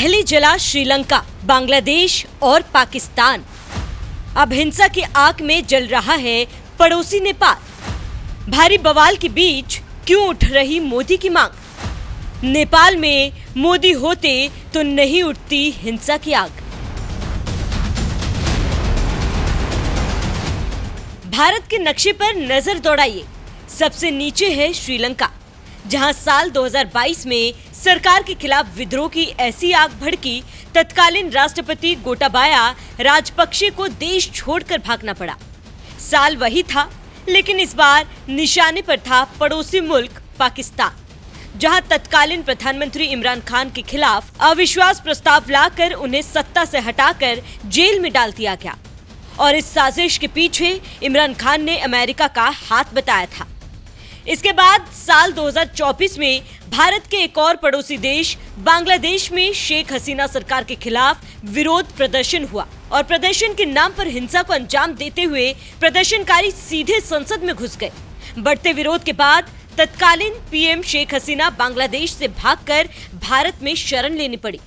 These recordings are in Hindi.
पहले जला श्रीलंका, बांग्लादेश और पाकिस्तान। अब हिंसा की आग में जल रहा है पड़ोसी नेपाल। भारी बवाल के बीच क्यों उठ रही मोदी की मांग? नेपाल में मोदी होते तो नहीं उठती हिंसा की आग। भारत के नक्शे पर नजर दौड़ाइए। सबसे नीचे है श्रीलंका, जहां साल 2022 में सरकार के खिलाफ विद्रोह की ऐसी आग भड़की, तत्कालीन राष्ट्रपति गोटाबाया राजपक्षे को देश छोड़कर भागना पड़ा। साल वही था, लेकिन इस बार निशाने पर था पड़ोसी मुल्क पाकिस्तान, जहां तत्कालीन प्रधानमंत्री इमरान खान के खिलाफ अविश्वास प्रस्ताव लाकर उन्हें सत्ता से हटाकर जेल में डाल दिया गया। और इस साजिश के पीछे इमरान खान ने अमेरिका का हाथ बताया था। इसके बाद साल 2024 में भारत के एक और पड़ोसी देश बांग्लादेश में शेख हसीना सरकार के खिलाफ विरोध प्रदर्शन हुआ और प्रदर्शन के नाम पर हिंसा को अंजाम देते हुए प्रदर्शनकारी सीधे संसद में घुस गए। बढ़ते विरोध के बाद तत्कालीन पीएम शेख हसीना बांग्लादेश से भागकर भारत में शरण लेनी पड़ी।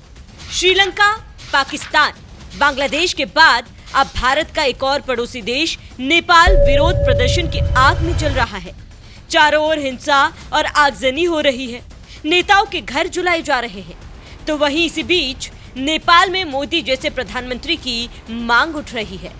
श्रीलंका, पाकिस्तान, बांग्लादेश के बाद अब भारत का एक और पड़ोसी देश नेपाल विरोध प्रदर्शन की आग में जल रहा है। चारों ओर हिंसा और आगजनी हो रही है, नेताओं के घर जलाए जा रहे हैं। तो वहीं इसी बीच नेपाल में मोदी जैसे प्रधानमंत्री की मांग उठ रही है।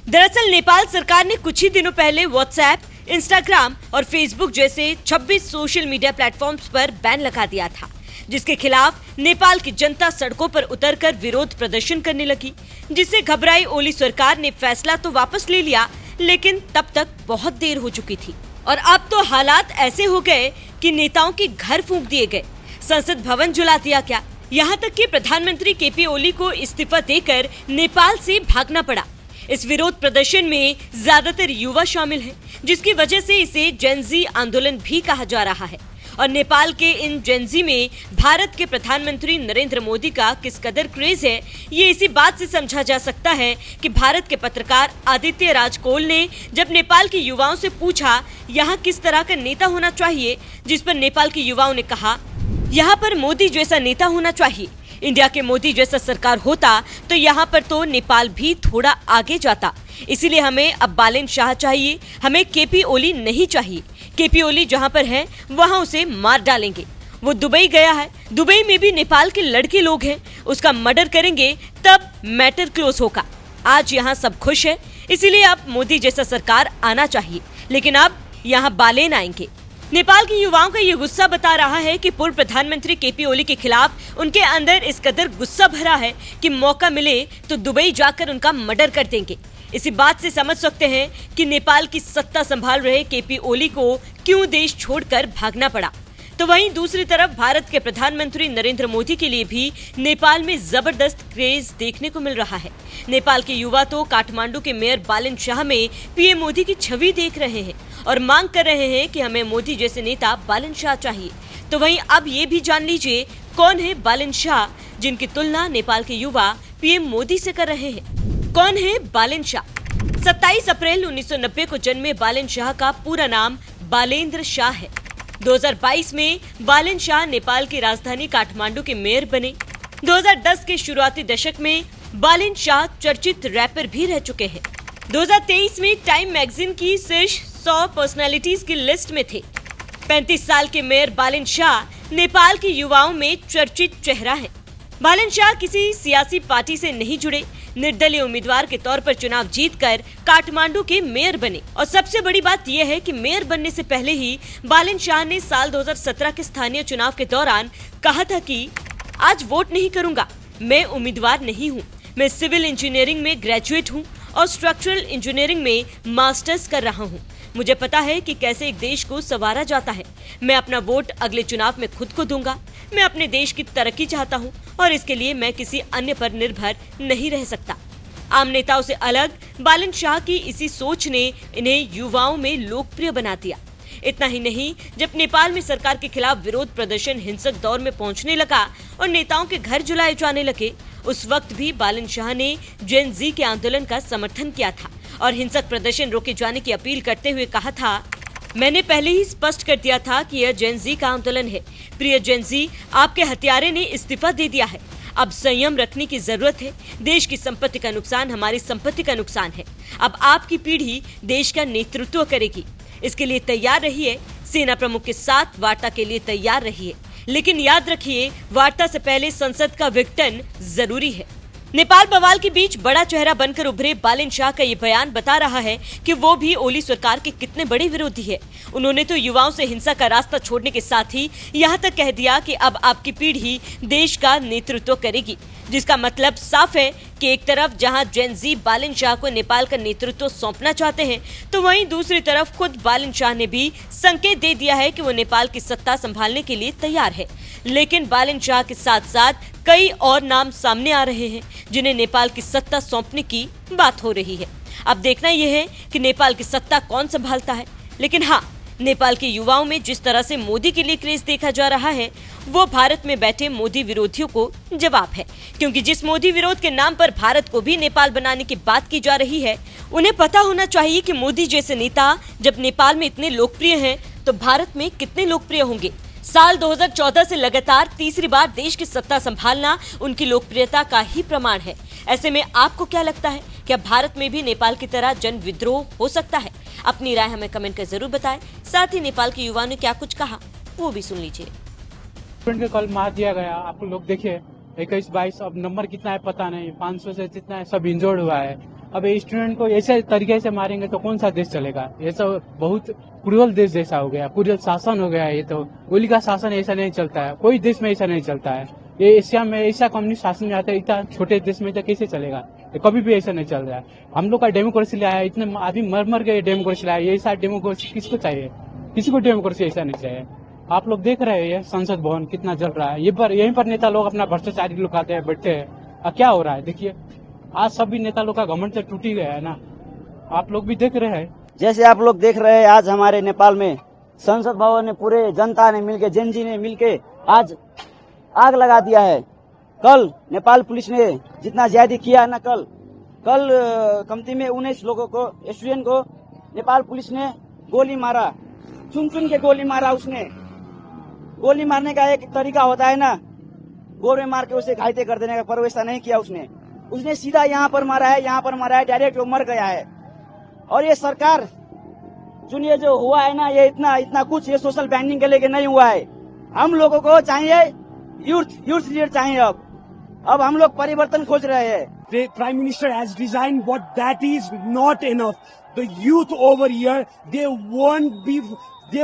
दरअसल नेपाल सरकार ने कुछ ही दिनों पहले व्हाट्सएप, इंस्टाग्राम और फेसबुक जैसे 26 सोशल मीडिया प्लेटफॉर्म्स पर बैन लगा दिया था, जिसके खिलाफ नेपाल की जनता सड़कों पर उतरकर विरोध प्रदर्शन करने लगी। जिससे घबराई ओली सरकार ने फैसला तो वापस ले लिया, लेकिन तब तक बहुत देर हो चुकी थी। और अब तो हालात ऐसे हो गए कि नेताओं के घर फूंक दिए गए, संसद भवन जला दिया गया। यहाँ तक कि प्रधानमंत्री केपी ओली को इस्तीफा देकर नेपाल से भागना पड़ा। इस विरोध प्रदर्शन में ज्यादातर युवा शामिल हैं, जिसकी वजह से इसे जेनजी आंदोलन भी कहा जा रहा है। और नेपाल के इन जेनजी में भारत के प्रधानमंत्री नरेंद्र मोदी का किस कदर क्रेज है, ये इसी बात से समझा जा सकता है कि भारत के पत्रकार आदित्य राज कोल ने जब नेपाल के युवाओं से पूछा यहाँ किस तरह का नेता होना चाहिए, जिस पर नेपाल के युवाओं ने कहा, यहाँ पर मोदी जैसा नेता होना चाहिए। इंडिया के मोदी जैसा सरकार होता तो यहाँ पर तो नेपाल भी थोड़ा आगे जाता। इसीलिए हमें अब बालेन शाह चाहिए, हमें केपी ओली नहीं चाहिए। केपी ओली जहाँ पर है वहाँ उसे मार डालेंगे। वो दुबई गया है, दुबई में भी नेपाल के लड़के लोग हैं, उसका मर्डर करेंगे तब मैटर क्लोज होगा। आज यहाँ सब खुश है, इसीलिए अब मोदी जैसा सरकार आना चाहिए, लेकिन अब यहाँ बालेन आएंगे। नेपाल के युवाओं का ये गुस्सा बता रहा है कि पूर्व प्रधानमंत्री केपी ओली के खिलाफ उनके अंदर इस कदर गुस्सा भरा है कि मौका मिले तो दुबई जाकर उनका मर्डर कर देंगे। इसी बात से समझ सकते हैं कि नेपाल की सत्ता संभाल रहे केपी ओली को क्यों देश छोड़कर भागना पड़ा। तो वहीं दूसरी तरफ भारत के प्रधानमंत्री नरेंद्र मोदी के लिए भी नेपाल में जबरदस्त क्रेज देखने को मिल रहा है। नेपाल के युवा तो काठमांडू के मेयर बालेन शाह में पीएम मोदी की छवि देख रहे हैं और मांग कर रहे हैं कि हमें मोदी जैसे नेता बालेन शाह चाहिए। तो वहीं अब ये भी जान लीजिए कौन है बालेन शाह, जिनकी तुलना नेपाल के युवा पीएम मोदी से कर रहे हैं। कौन है बालेन शाह? 27 अप्रैल 1990 को जन्मे बालेन शाह का पूरा नाम बालेन्द्र शाह है। 2022 में बालेन शाह नेपाल की राजधानी काठमांडू के मेयर बने। 2010 के शुरुआती दशक में बालेन शाह चर्चित रैपर भी रह चुके हैं। 2023 में टाइम मैगजीन की शीर्ष 100 पर्सनालिटीज की लिस्ट में थे। 35 साल के मेयर बालेन शाह नेपाल के युवाओं में चर्चित चेहरा है। बालेन शाह किसी सियासी पार्टी से नहीं जुड़े, निर्दलीय उम्मीदवार के तौर पर चुनाव जीतकर काठमांडू के मेयर बने। और सबसे बड़ी बात यह है कि मेयर बनने से पहले ही बालेन शाह ने साल 2017 के स्थानीय चुनाव के दौरान कहा था कि आज वोट नहीं करूंगा, मैं उम्मीदवार नहीं हूं, मैं सिविल इंजीनियरिंग में ग्रेजुएट हूं और स्ट्रक्चरल इंजीनियरिंग में मास्टर्स कर रहा हूं। मुझे पता है कि कैसे एक देश को संवारा जाता है। मैं अपना वोट अगले चुनाव में खुद को दूंगा। मैं अपने देश की तरक्की चाहता हूं और इसके लिए मैं किसी अन्य पर निर्भर नहीं रह सकता। आम नेताओं से अलग बालेन शाह की इसी सोच ने इन्हें युवाओं में लोकप्रिय बना दिया। इतना ही नहीं, जब नेपाल में सरकार के खिलाफ विरोध प्रदर्शन हिंसक दौर में पहुंचने लगा और नेताओं के घर जलाए जाने लगे उस वक्त भी बालन शाह ने जेन जी के आंदोलन का समर्थन किया था और हिंसक प्रदर्शन रोके जाने की अपील करते हुए कहा था, मैंने पहले ही स्पष्ट कर दिया था कि यह जेन जी का आंदोलन है। प्रिय जेन जी, आपके हत्यारे ने इस्तीफा दे दिया है। अब संयम रखने की जरूरत है। देश की संपत्ति का नुकसान हमारी संपत्ति का नुकसान है। अब आपकी पीढ़ी देश का नेतृत्व करेगी। इसके लिए तैयार रहिए। सेना प्रमुख के साथ वार्ता के लिए तैयार रहिए, लेकिन याद रखिए, वार्ता से पहले संसद का विघटन जरूरी है। नेपाल बवाल के बीच बड़ा चेहरा बनकर उभरे बालन शाह का ये बयान बता रहा है कि वो भी ओली सरकार के कितने बड़े विरोधी है। उन्होंने तो युवाओं से हिंसा का रास्ता छोड़ने के साथ ही यहाँ तक कह दिया कि अब आपकी पीढ़ी देश का नेतृत्व करेगी, जिसका मतलब साफ है कि एक तरफ जहां जेन जी बालन शाह को नेपाल का नेतृत्व सौंपना चाहते हैं, तो वहीं दूसरी तरफ खुद बालन शाह ने भी संकेत दे दिया है कि वो नेपाल की सत्ता संभालने के लिए तैयार है। लेकिन बालन शाह के साथ साथ कई और नाम सामने आ रहे हैं जिन्हें नेपाल की सत्ता सौंपने की बात हो रही है। अब देखना यह है कि नेपाल की सत्ता कौन संभालता है। लेकिन हाँ, नेपाल के युवाओं में जिस तरह से मोदी के लिए क्रेज देखा जा रहा है, वो भारत में बैठे मोदी विरोधियों को जवाब है, क्योंकि जिस मोदी विरोध के नाम पर भारत को भी नेपाल बनाने की बात की जा रही है, उन्हें पता होना चाहिए कि मोदी जैसे नेता जब नेपाल में इतने लोकप्रिय हैं, तो भारत में कितने लोकप्रिय होंगे। साल 2014 से लगातार तीसरी बार देश की सत्ता संभालना उनकी लोकप्रियता का ही प्रमाण है। ऐसे में आपको क्या लगता है, क्या भारत में भी नेपाल की तरह जन विद्रोह हो सकता है? अपनी राय हमें कमेंट कर जरूर बताएं। साथ ही नेपाल के युवाओं ने क्या कुछ कहा, वो भी सुन लीजिए। स्टूडेंट को कल मार दिया गया, आप लोग देखिए 21-22, अब नंबर कितना है पता नहीं, 500 से जितना है सब इंजर्ड हुआ है। अब स्टूडेंट को ऐसे तरीके से मारेंगे तो कौन सा देश चलेगा? ये सब बहुत क्रूरल देश जैसा हो गया, क्रूरल शासन हो गया है। ये तो ओली का शासन ऐसा नहीं चलता है, कोई देश में ऐसा नहीं चलता है। ये एशिया में ऐसा कम्युनिस्ट शासन में आता है, इतना छोटे देश में तो कैसे चलेगा? कभी भी ऐसा नहीं चल रहा है। हम लोग का डेमोक्रेसी लाया है, इतने आदमी मर के डेमोक्रेसी लाया है। ये ऐसा डेमोक्रेसी किसको चाहिए? किसी को डेमोक्रेसी ऐसा नहीं चाहिए। आप लोग देख रहे हैं संसद भवन कितना जल रहा है। यहीं पर नेता लोग अपना भ्रष्टाचारी लुकाते हैं, बैठते हैं। अब क्या हो रहा है देखिए, आज सभी नेता लोग का घमंड तो टूट ही गया है ना। आप लोग भी देख रहे हैं। जैसे आप लोग देख रहे हैं, आज हमारे नेपाल में संसद भवन में पूरे जनता ने मिलके, जेन जी ने मिलके आज आग लगा दिया है। कल नेपाल पुलिस ने जितना ज्यादा किया है ना, कल कमती में 19 लोगों को, स्टूडेंट को नेपाल पुलिस ने गोली मारा, चुन के गोली मारा। उसने गोली मारने का एक तरीका होता है ना, गोर में मार के उसे घायल कर देने का, पर वैसा नहीं किया उसने सीधा यहाँ पर मारा है, डायरेक्ट वो मर गया है। और ये सरकार ये जो हुआ है ना, ये इतना कुछ ये सोशल बैंडिंग के लेके नहीं हुआ है। हम लोगों को चाहिए यूथ लीडर चाहिए। अब हम लोग परिवर्तन खोज रहे हैं। The Prime Minister has resigned, but that is not enough. The youth over here, they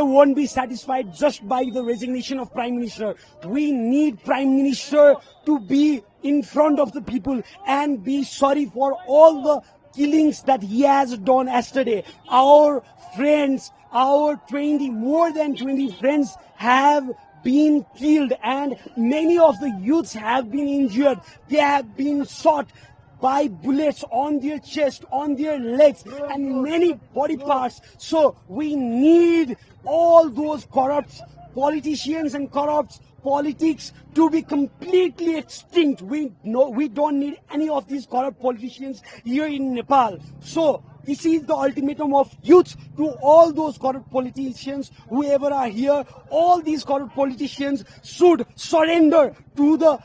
won't be satisfied just by the resignation of Prime Minister. We need Prime Minister to be in front of the people and be sorry for all the killings that he has done yesterday. Our friends, more than 20 friends have been killed, and many of the youths have been injured. They have been shot by bullets on their chest, on their legs, and many body parts. So we need all those corrupt politicians and corrupt politics to be completely extinct. We don't need any of these corrupt politicians here in Nepal. So this is the ultimatum of youth to all those corrupt politicians, whoever are here. All these corrupt politicians should surrender to the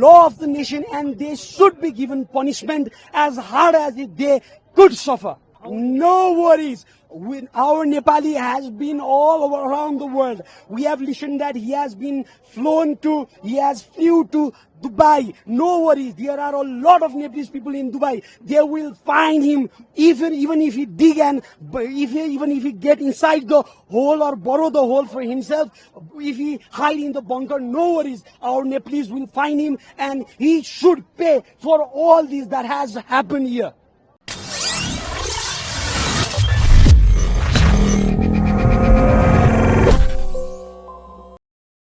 law of the nation, and they should be given punishment as hard as they could suffer. No worries. Our Nepali has been all over around the world. We have listened that he has flew to Dubai. No worries. There are a lot of Nepalese people in Dubai. They will find him even if he dig and even if he get inside the hole or borrow the hole for himself. If he hide in the bunker, no worries. Our Nepalese will find him, and he should pay for all this that has happened here.